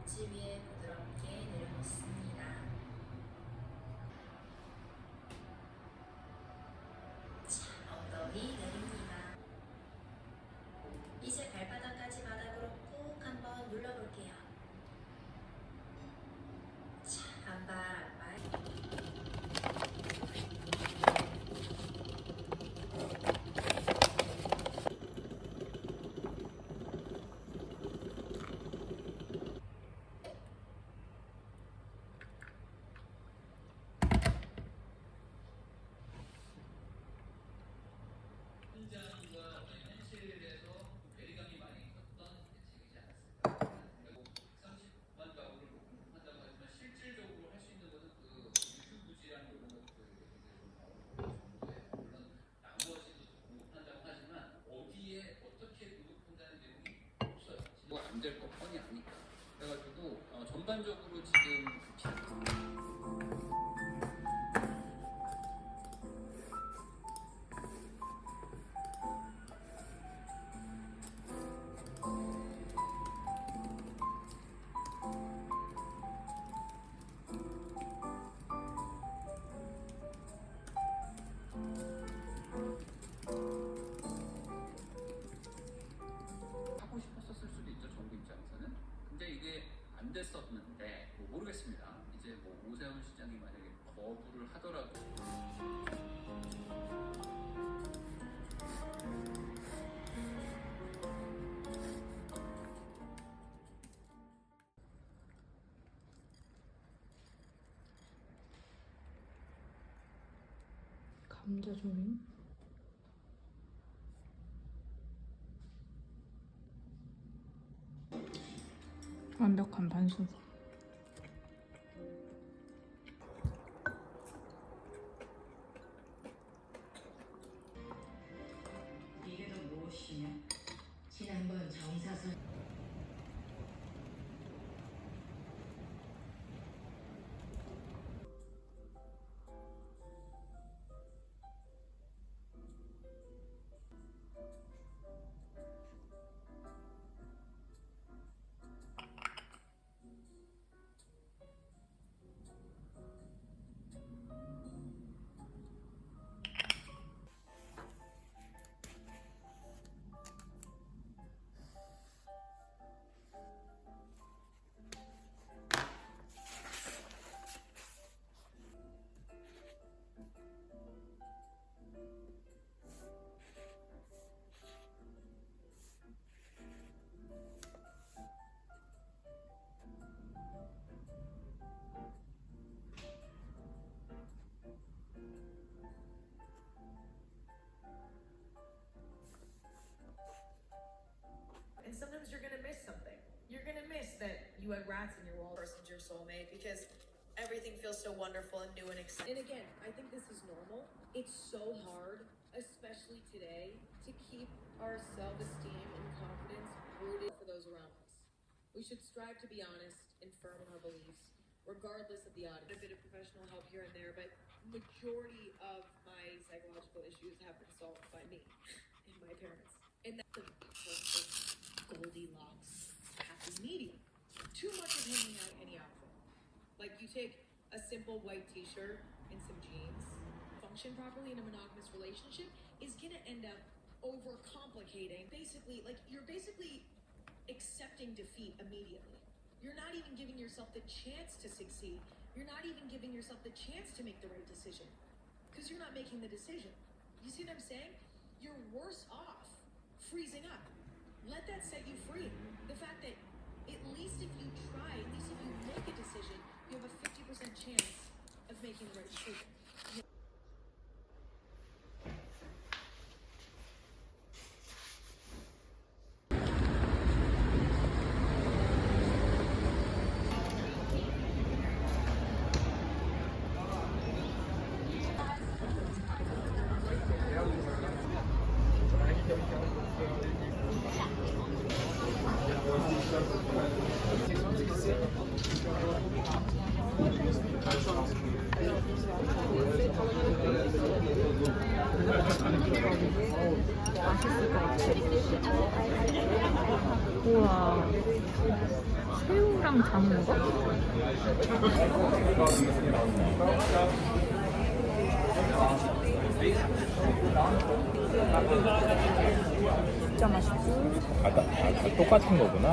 엣지 위에 부드럽게 내려놓습니다. 자, 엉덩이 내립니다. 이제 발바닥까지 바닥으로 꾹 한번 눌러볼게요. 자, 한 발 한 발. 현장과 현실에서 괴리감이 많이 있었던 대책이지 않았을까. 그리고 30만 가구를 녹음한다고 하지만 실질적으로 할 수 있는 것은 그 유휴부지랑 이런 것들이 이제 좀 나오는 정도예요. 물론 나머지도 등록한다고 하지만 어디에 어떻게 등록한다는 내용이 없어요. 뭐가 안 될 거 뻔히 아니까. 그래가지고 전반적으로 지금 하고 싶었을 수도 있죠, 정부 입장에서는. 근데 이게 안 됐었는데 뭐 모르겠습니다. 이제 뭐 오세훈 시장이 만약에 거부를 하더라도 감자조림? 완벽한 반순서. 이게 또 무엇이냐? 지난번 정사선 And sometimes you're gonna miss something. You're gonna miss that you had rats in your wall versus your soulmate because everything feels so wonderful and new and exciting. And again, I think this is normal. It's so hard, especially today, to keep our self-esteem and confidence rooted for those around us. We should strive to be honest and firm in our beliefs, regardless of the audience. A bit of professional help here and there, but majority of my psychological issues have been solved by me and my parents. And that's the perfect Goldilocks happy medium. Too much of hanging out any outfit. Like you take a simple white t-shirt and some jeans, function properly in a monogamous relationship is gonna end up overcomplicating. Basically, like you're basically accepting defeat immediately. You're not even giving yourself the chance to succeed. You're not even giving yourself the chance to make the right decision. Because you're not making the decision. You see what I'm saying? You're worse off freezing up. Let that set you free. The fact that at least if you try, at least if you make a decision, you have a 50% chance of making the right decision. 우와. 새우랑 그냥 담은 거? 진짜 맛있고. 다 똑같은 거구나.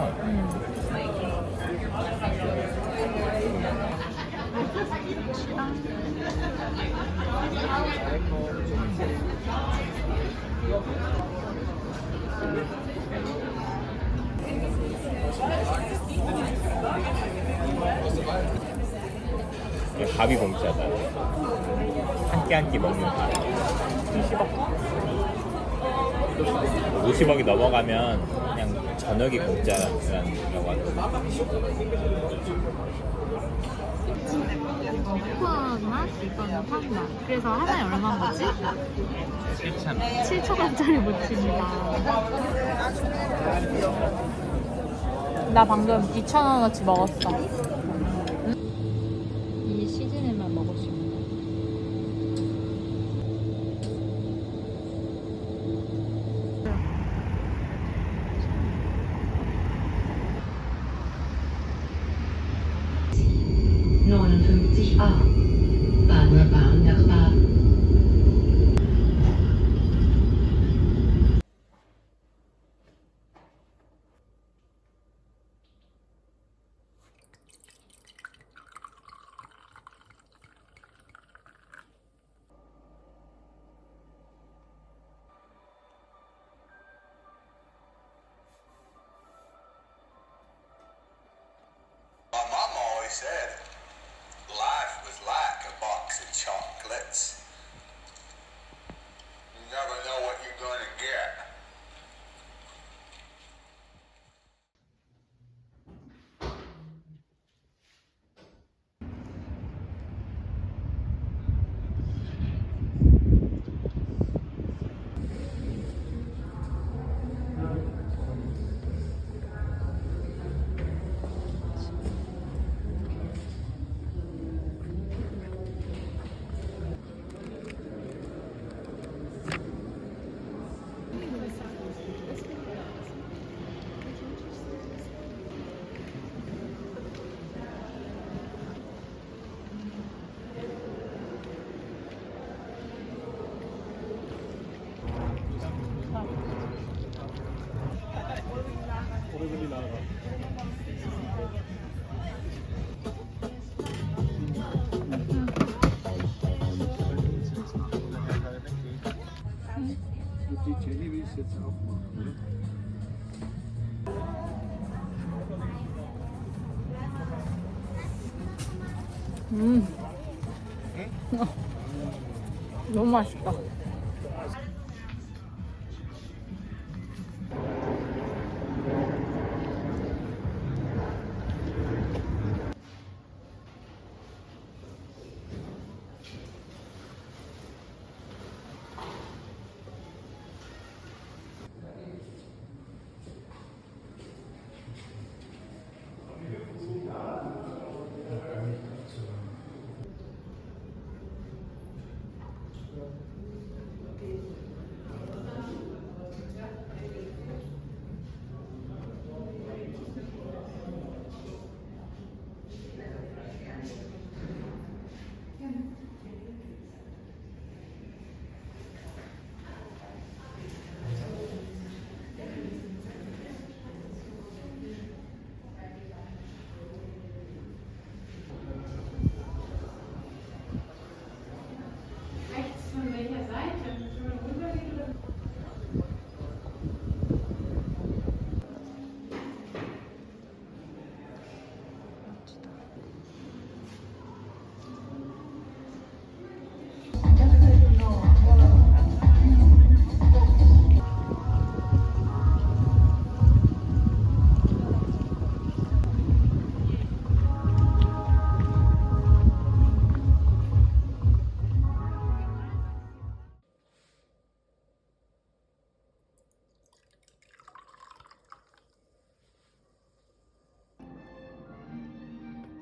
밥이 공짜다. 한 끼 먹는 밥. 50억이 넘어가면 그냥 저녁이 공짜라고 하더라고. 코코넛 이거는 판다. 그래서 하나에 얼마인 거지? 7,000원. 7,000원짜리 무침이다. 나 방금 2,000원어치 먹었어. 이 시즌에만 먹을 수 있는 거. Bahnhof nach My mom always said life was like a box of chocolates. You never know what you're gonna get. 너무 맛있다.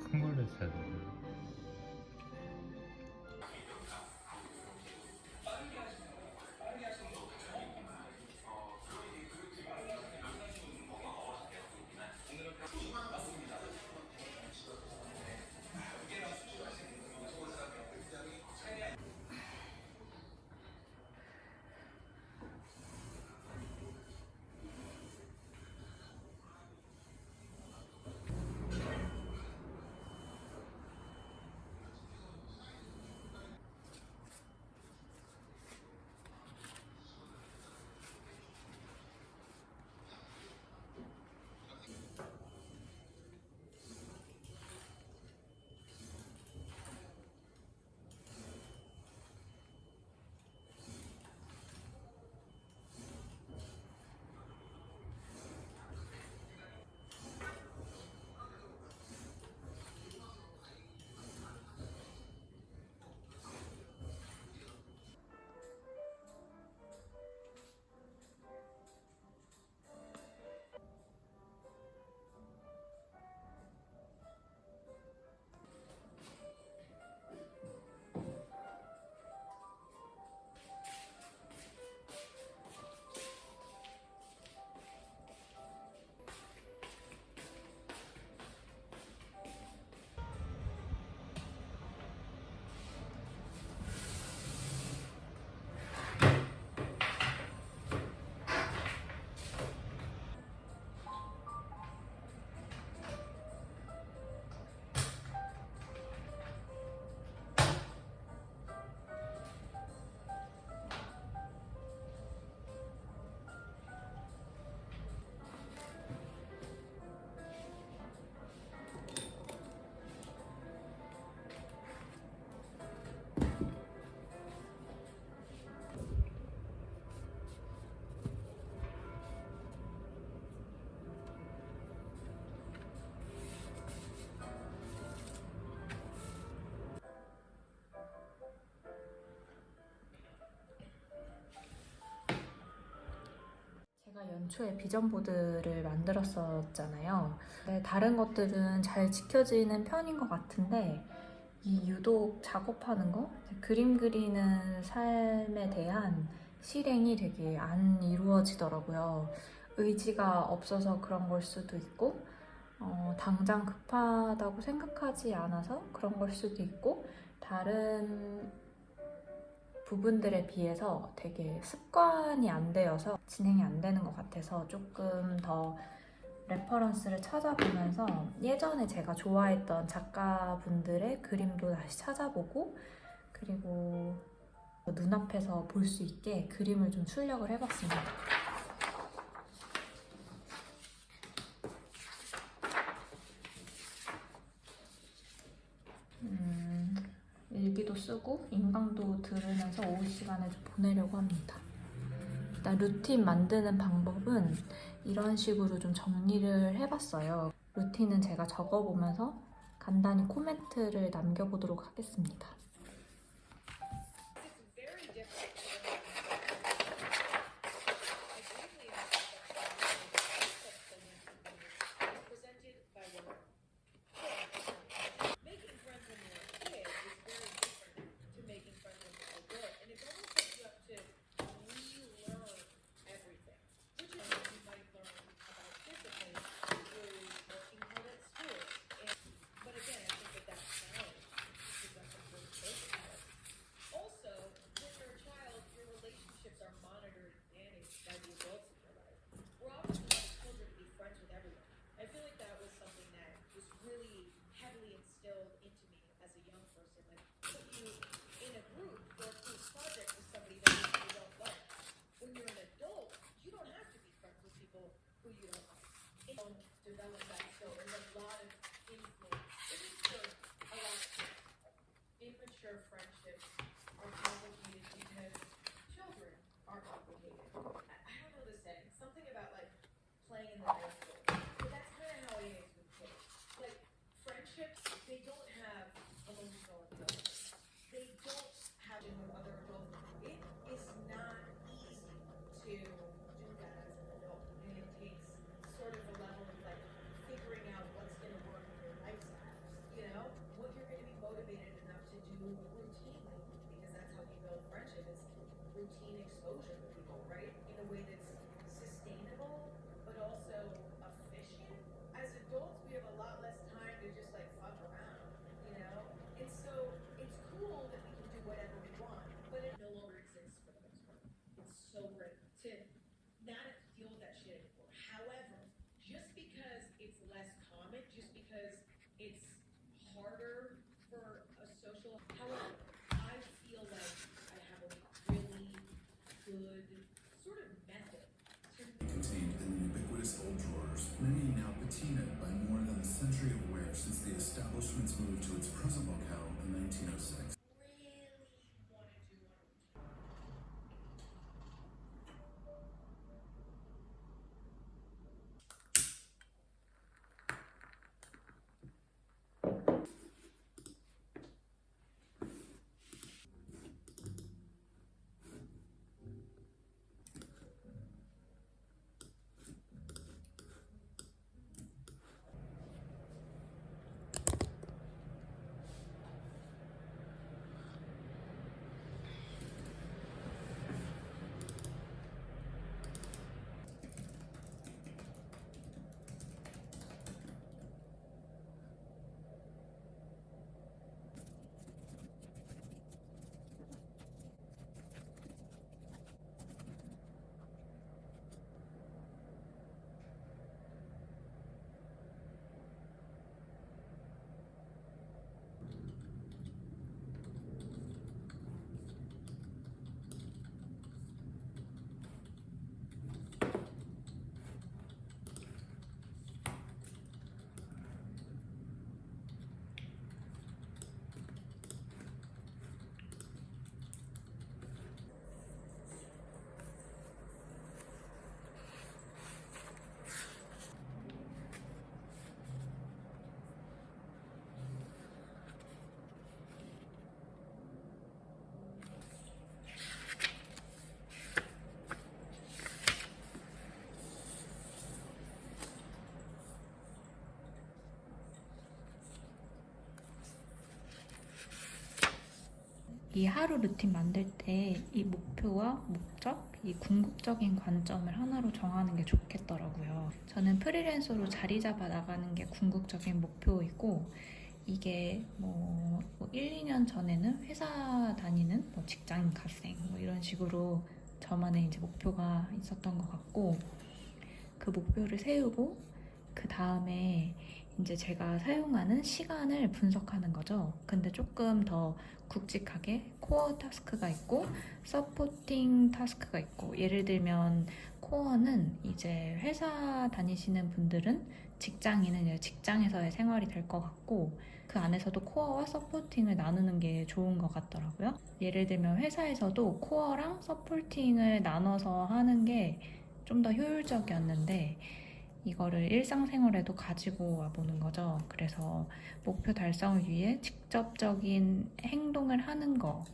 큰 걸로 써야 돼. 연초에 비전 보드를 만들었었잖아요. 네, 다른 것들은 잘 지켜지는 편인 것 같은데 이 유독 작업하는 거, 그림 그리는 삶에 대한 실행이 되게 안 이루어지더라고요. 의지가 없어서 그런 걸 수도 있고 당장 급하다고 생각하지 않아서 그런 걸 수도 있고 다른 부분들에 비해서 되게 습관이 안 되어서 진행이 안 되는 것 같아서 조금 더 레퍼런스를 찾아보면서 예전에 제가 좋아했던 작가분들의 그림도 다시 찾아보고 그리고 눈앞에서 볼 수 있게 그림을 좀 출력을 해봤습니다. 일기도 쓰고 인강도 들으면서 오후 시간을 좀 보내려고 합니다. 일단 루틴 만드는 방법은 이런 식으로 좀 정리를 해봤어요. 루틴은 제가 적어보면서 간단히 코멘트를 남겨보도록 하겠습니다. It's very different presented by women. Making friends when you're a kid is very different to making friends when you're adult, and it almost sets you up to relearn everything, which is what you might learn about discipline through working hard at school. But again, I think that's challenge because that's a great social skill. Also, when you're a child, your relationships are monitored and managed by the adults in your life. We're often taught as children to be friends with everyone. I feel like that was something that was really heavily instilled into me as a young person. Like, put you in a group or a group project with somebody that you don't like. When you're an adult, you don't have to be friends with people who you don't like. You don't develop that skill. There's a lot of influence. It is for a lot of people. Immature friendships are complicated because children are complicated. I don't know the saying. Something about like playing in the high school. But that's kind of how it is with kids. Like friendships, they don't have emotional intelligence. They don't have to with other adults. It is not easy to do that as an adult. And it takes sort of a level of like figuring out what's going to work in your lifestyle. You know, what you're going to be motivated enough to do routinely, because that's how you build friendship is routine exposure to people, right? In a way that's sustainable, but also efficient. As adults, we have a lot less time to just like fuck around, you know? And so it's cool that we can do whatever we want, but it no longer exists for the most part. It's so great to not deal with that shit anymore. However, just because it's less common, just because it's harder for a social. However, I feel like I have a really good sort of method to Contained in the ubiquitous old drawers, many now patinaed by more than a century of wear since the establishment's move to its present locale in 1906. 이 하루 루틴 만들 때 이 목표와 목적, 이 궁극적인 관점을 하나로 정하는 게 좋겠더라고요. 저는 프리랜서로 자리 잡아 나가는 게 궁극적인 목표이고, 이게 뭐 1, 2년 전에는 회사 다니는 뭐 직장인 갓생 뭐 이런 식으로 저만의 이제 목표가 있었던 것 같고, 그 목표를 세우고 그 다음에 이제 제가 사용하는 시간을 분석하는 거죠. 근데 조금 더 굵직하게 코어 타스크가 있고 서포팅 타스크가 있고, 예를 들면 코어는 이제 회사 다니시는 분들은 직장인은 이제 직장에서의 생활이 될 것 같고, 그 안에서도 코어와 서포팅을 나누는 게 좋은 것 같더라고요. 예를 들면 회사에서도 코어랑 서포팅을 나눠서 하는 게 좀 더 효율적이었는데, 이거를 일상생활에도 가지고 와보는 거죠. 그래서 목표 달성을 위해 직접적인 행동을 하는 거,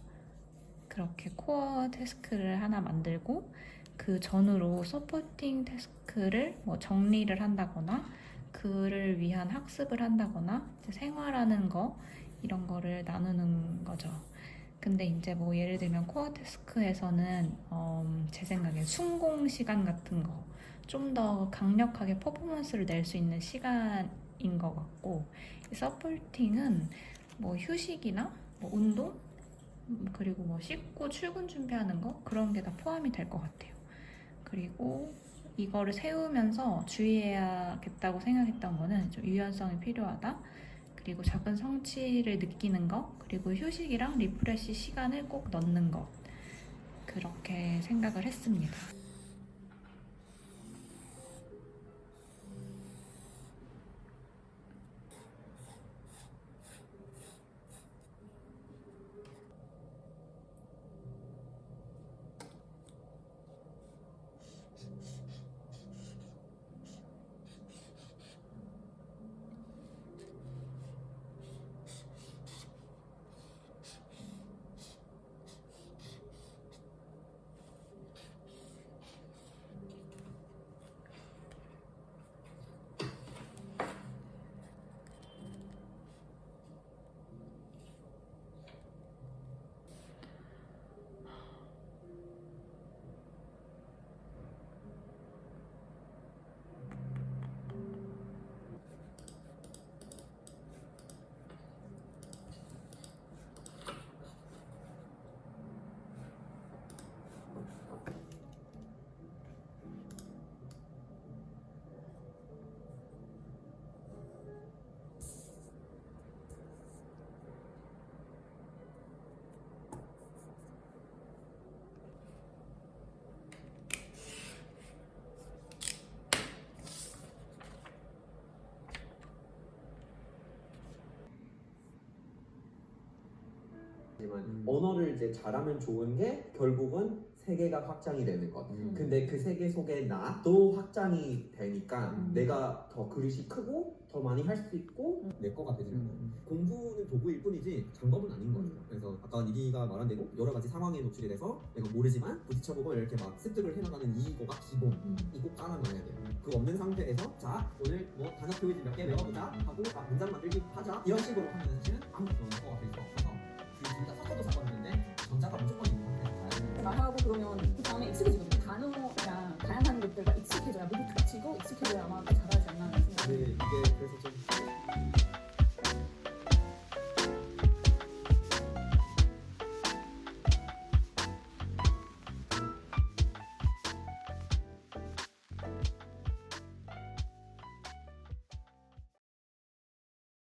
그렇게 코어 태스크를 하나 만들고, 그 전후로 서포팅 태스크를 뭐 정리를 한다거나 그를 위한 학습을 한다거나 생활하는 거, 이런 거를 나누는 거죠. 근데 이제 뭐 예를 들면 코어 태스크에서는 제 생각엔 순공 시간 같은 거, 좀 더 강력하게 퍼포먼스를 낼 수 있는 시간인 것 같고, 이 서포팅은 뭐 휴식이나 뭐 운동, 그리고 뭐 씻고 출근 준비하는 거, 그런 게 다 포함이 될 것 같아요. 그리고 이거를 세우면서 주의해야겠다고 생각했던 거는 좀 유연성이 필요하다, 그리고 작은 성취를 느끼는 거, 그리고 휴식이랑 리프레시 시간을 꼭 넣는 것, 그렇게 생각을 했습니다. 언어를 이제 잘하면 좋은 게 결국은 세계가 확장이 되는 것. 근데 그 세계 속에 나도 확장이 되니까 내가 더 그릇이 크고 더 많이 할 수 있고 내 거가 되지는 거예요. 공부는 도구일 뿐이지 장법은 아닌 거죠. 그래서 아까 니기가 말한 대로 여러 가지 상황에 노출이 돼서 내가 모르지만 부딪혀보고 이렇게 막 습득을 해나가는 이거가 기본. 이거 깔아놔야 돼요. 그 없는 상태에서 자 오늘 뭐 단어 표현지 몇 개 외워보자 하고 막 문장 만들기 하자 이런 식으로 하면 사실은 아무것도 거가 될 수 없어서 둘 다 섞어도 상관없는데 전자가 무조건 있는 상태에서 말하고 그러면 그 다음에 익숙해지거든요. 단어랑 다양한 것들과 익숙해져야 목이 닥치고 익숙해져야 아마